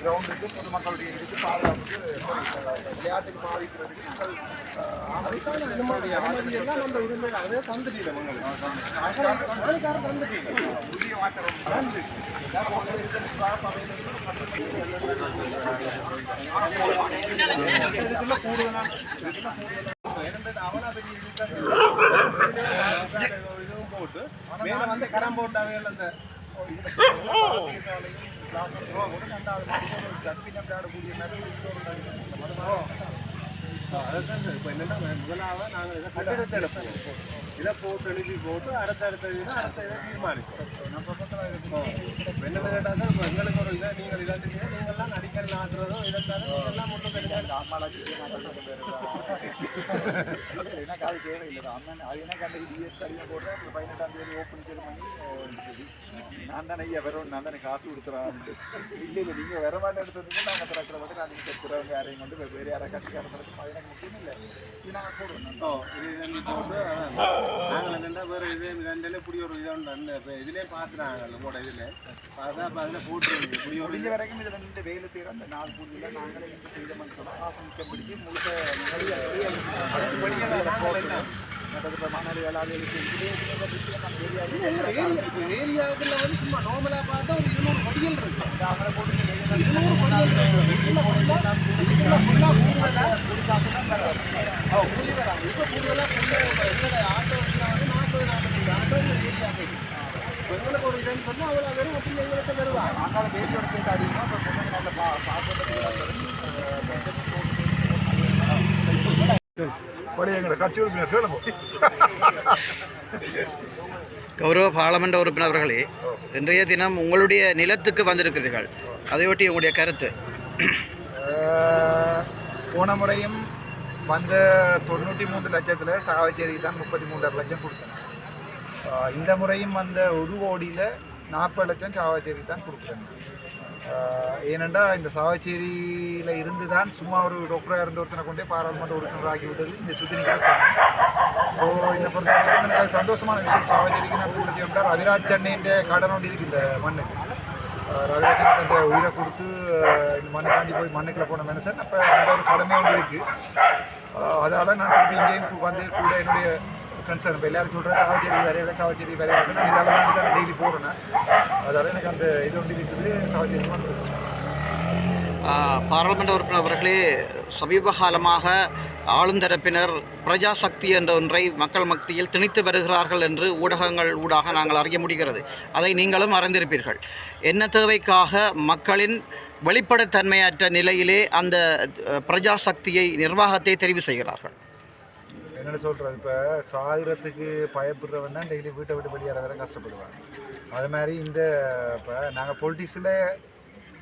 கிரவுண்டுக்கு பொதுமக்களுடைய இதுக்கு பாதுகாப்புக்கு விளையாட்டுக்கு பாதிக்கிறதுக்கு நம்மளுடைய ஆசிரியெல்லாம் நம்ம உரிமை அதே தந்துட்டீங்க புதிய மாற்றம் இதுக்குள்ள கூடுதலான அவனா பெரிய இதுவும் போட்டு மேல வந்து கரம் போட்டாவே அந்த இப்போ என்னென்னா முதலாக நாங்கள் இதை கட்டிடத்தை எடுப்போம் இதை போட்டு எழுதி போட்டு அடுத்த இதை தீர்மானிப்போம் நம்ம பக்கத்தில் என்னென்னு கேட்டால் தான் இப்போ எங்களுக்கு ஒரு இதை நீங்கள் இதை நீங்கள்லாம் அடிக்கடி நாட்டுறதோ இதற்காக நீங்கள்லாம் மட்டும் தெரியாது எனக்கு அது தேவையில்லை அண்ணன் அது எனக்கு அந்த டிஎஸ் தனியாக போட்டு 18ஆம் தேதி ஓப்பன் பண்ணி நான் தானே ஐயா வரும் நான் தானே காசு கொடுத்துறான் இல்லை நீங்கள் வர மாட்டேன் எடுத்ததுக்கு நாங்கள் திறக்கிற மாதிரி நான் நீங்கள் திறக்கிறவங்க யாரையும் கொண்டு வேறு யாராவது கட்சிக்காரங்களுக்கு அது எனக்கு முக்கியம் இல்லை இது நாங்கள் போடுவோம் இது போட்டு நாங்கள் என்னென்னா வேறு இதே ரெண்டிலே புதிய ஒரு இதை உண்டு இப்போ இதிலே பார்த்துனாங்க போட இதில் அதான் இப்போ அதில் போட்டு முடிஞ்ச வரைக்கும் இதில் நின்று வேலை செய்கிற அந்த 4 பூஜையில் நாங்களே செய்த மனுஷன் காசு மிச்சம் பிடிச்சி முழுக்க மணல் வேளாண் ஏரியாவுக்குள்ள வந்து சும்மா நார்மலாக பார்த்தா ஒரு 200 வடிகள் இருக்கு அவரை போட்டு 200 கூலி வராங்க இப்போ கூடுதலாக ஆட்டோ வந்து 40 எங்களுக்கு ஒரு இதுன்னு சொன்னால் அவ்வளோ வெறும் அப்படி எங்களுக்கு வருவாங்க அதனால பேசியோட சேர்த்து அடிக்கணும் இப்போ பொண்ணுங்க நல்ல கௌரவ பாராளுமன்ற உறுப்பினர் அவர்களே, இன்றைய தினம் உங்களுடைய நிலத்துக்கு வந்திருக்கிறீர்கள், அதையொட்டி உங்களுடைய கருத்து? போன முறையும் வந்த 93 லட்சத்தில் சாவச்சேரிக்கு தான் 33.5 லட்சம் கொடுத்தேன். இந்த முறையும் வந்த 1 கோடியில் 40 லட்சம் சாவச்சேரிக்கு தான் கொடுக்குறேன். ஏனெண்டா இந்த சாவச்சேரியில் இருந்து தான் சும்மா ஒரு டாக்டராக இருந்த ஒருத்தனை கொண்டே பாராளுமன்ற உறுப்பினர் ஆகிவிட்டது இந்த சுத்தினிகள். ஸோ இதை பொறுத்தவரைக்கும் எனக்கு சந்தோஷமான விஷயம். சாவச்சேரிக்கு நான் கொடுத்தேன் ரவிராஜ் சென்னையின் கடன் ஒன்று இருக்குது இந்த மண்ணுக்கு. ரவிராஜன் தந்த உயிரை கொடுத்து இந்த மண்ணுக்காண்டி போய் மண்ணுக்குள்ள போன மனுஷன். அப்போ அந்த ஒரு கடமை ஒன்று இருக்குது. அதால் நான் திருப்பி இங்கேயும் வந்து கூட என்னுடைய கன்சர்ன் இப்போ எல்லாரும் சொல்கிறேன் சாவச்சேரி வரையில இதால் தான் டெய்லி போகிறேன். அதால் எனக்கு அந்த இது ஒன்று இருக்குது. சாவச்சேரி பாராளுமன்ற உறுப்பினர் அவர்களே, சமீப காலமாக ஆளுந்தரப்பினர் பிரஜாசக்தி என்ற ஒன்றை மக்கள் மத்தியில் திணித்து வருகிறார்கள் என்று ஊடகங்கள் ஊடாக நாங்கள் அறிய முடிகிறது. அதை நீங்களும் அறிந்திருப்பீர்கள். என்ன தேவைக்காக மக்களின் வெளிப்படைத்தன்மையற்ற நிலையிலே அந்த பிரஜாசக்தியை நிர்வாகத்தை தெரிவு செய்கிறார்கள்? என்ன சொல்கிறது, இப்போ சாகிறதுக்கு பயப்படுறவன் தான் டெய்லி வீட்டை விட்டு வெளியேற வர கஷ்டப்படுவாங்க. அது மாதிரி இந்த இப்போ நாங்கள் பொலிட்டிக்ஸில்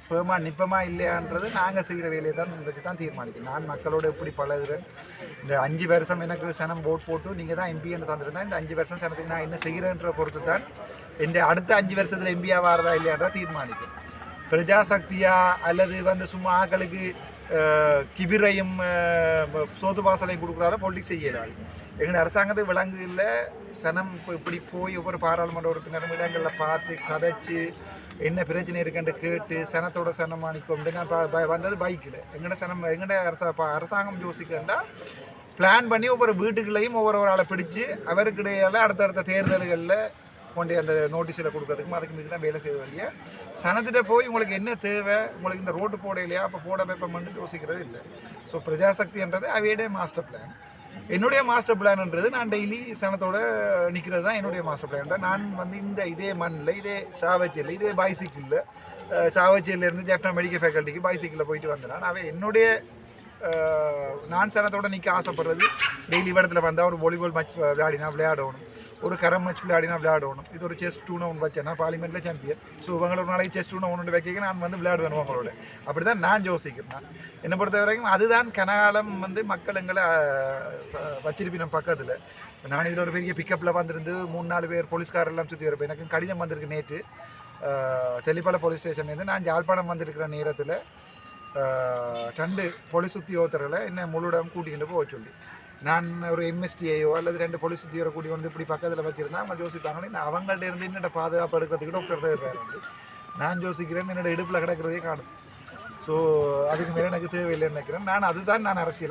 சுயமாக நிற்பமா இல்லையான்றது நாங்கள் செய்கிற வேலையை தான் வச்சு தான் தீர்மானிக்கும். நான் மக்களோடு எப்படி பழகுறேன், இந்த 5 வருஷம் எனக்கு சனம் ஓட் போட்டு நீங்கள் தான் எம்பின்னு தந்துருந்தேன். இந்த 5 வருஷம் சனத்துக்கு நான் என்ன செய்கிறேன்ற பொறுத்து தான் என் அடுத்த 5 வருஷத்தில் எம்பியாக வாரதா இல்லையான்றா தீர்மானிக்கும். பிரஜாசக்தியா அல்லது வந்து சும்மா ஆக்களுக்கு கிபிரையும் சோது வாசலையும் கொடுக்குறாரு பொலிட்டிக்ஸ் செய்யலாது. எங்கள் அரசாங்கத்துக்கு விலங்கு இல்லை. சனம் இப்போ இப்படி போய் ஒவ்வொரு பாராளுமன்ற உறுப்பினரும் இடங்களில் பார்த்து கதைச்சு என்ன பிரச்சனை இருக்குன்னு கேட்டு சனத்தோட சனமானிக்கும். நான் வந்தது பைக்கில். எங்கட அரசாங்கம் யோசிக்கிறேன்டா பிளான் பண்ணி ஒவ்வொரு வீட்டுகளையும் ஒவ்வொரு ஆளை பிடிச்சி அவருக்கிடையால் அடுத்தடுத்த தேர்தல்களில் கொண்டு அந்த நோட்டீஸில் கொடுக்கறதுக்கும் அதுக்கு மீது தான் வேலை செய்ய வழிய சனத்திட்ட போய் உங்களுக்கு என்ன தேவை, உங்களுக்கு இந்த ரோட்டு போட இல்லையா அப்போ போட வைப்போம்னு யோசிக்கிறது இல்லை. ஸோ பிரஜாசக்தின்றது அவையோடைய மாஸ்டர் பிளான். என்னுடைய மாஸ்டர் பிளான்ன்றது நான் டெய்லி சனத்தோட நிற்கிறது தான் என்னுடைய மாஸ்டர் பிளான். நான் வந்து இந்த இதே மண்ணில் இதே சாவச்சேரியில் இதே பைசைக்கிளில் சாவச்சேரியிலேருந்து ஜெஃப்னா மெடிக்கல் ஃபேக்கல்ட்டிக்கு பைசைக்கிளில் போயிட்டு வந்தேன். அவை என்னுடைய நான் சனத்தோட நிற்க ஆசைப்படுறது டெய்லி இடத்துல வந்தால் ஒரு வாலிபால் மேட்ச் விளையாடணும், ஒரு கரம் மேட்ச் விளையாடணும். இது ஒரு செஸ் டூர்னமெண்ட் வச்சேன்னா பார்லிமெண்ட்டில் சாம்பியன். ஸோ இவங்களோட நாளைக்கு செஸ் டூர்னமெண்ட் வைக்க நான் வந்து விளையாடுவேன் அவங்களோட. அப்படி தான் நான் யோசிக்கிறேன். என்னை பொறுத்த வரைக்கும் அதுதான் கனகாலம் வந்து மக்கள் எங்களை வச்சிருப்பின பக்கத்தில். நான் இதில் ஒரு பெரிய பிக்கப்பில் வந்திருந்து 3-4 பேர் போலீஸ்காரெல்லாம் சுற்றி வரப்போ எனக்கு கடிதம் வந்திருக்கு நேற்று. தெளிப்பள போலீஸ் ஸ்டேஷன்லேருந்து நான் யாழ்ப்பாணம் வந்திருக்கிற நேரத்தில் 2 போலீஸ் உத்தியோகத்தர்களை என்ன முழுடம் கூட்டிகிட்டு போக சொல்லி நான் ஒரு எம்எஸ்டிஐயோ அல்லது 2 போலீஸ் உத்தியோகரை கூட்டி வந்து இப்படி பக்கத்தில் வச்சுருந்தா அவங்க யோசிப்பாங்களே நான் அவங்கள்ட்ட இருந்து என்னோட பாதுகாப்பு எடுக்கிறதுக்கு டாக்டர் தேர்றாரு நான் யோசிக்கிறேன் என்னோட இடுப்பில் கிடக்கிறதே காணும் ஸோ அதுக்கு மேலே எனக்கு தேவையில்லைன்னு நினைக்கிறேன் நான் அதுதான் நான் அரசியல்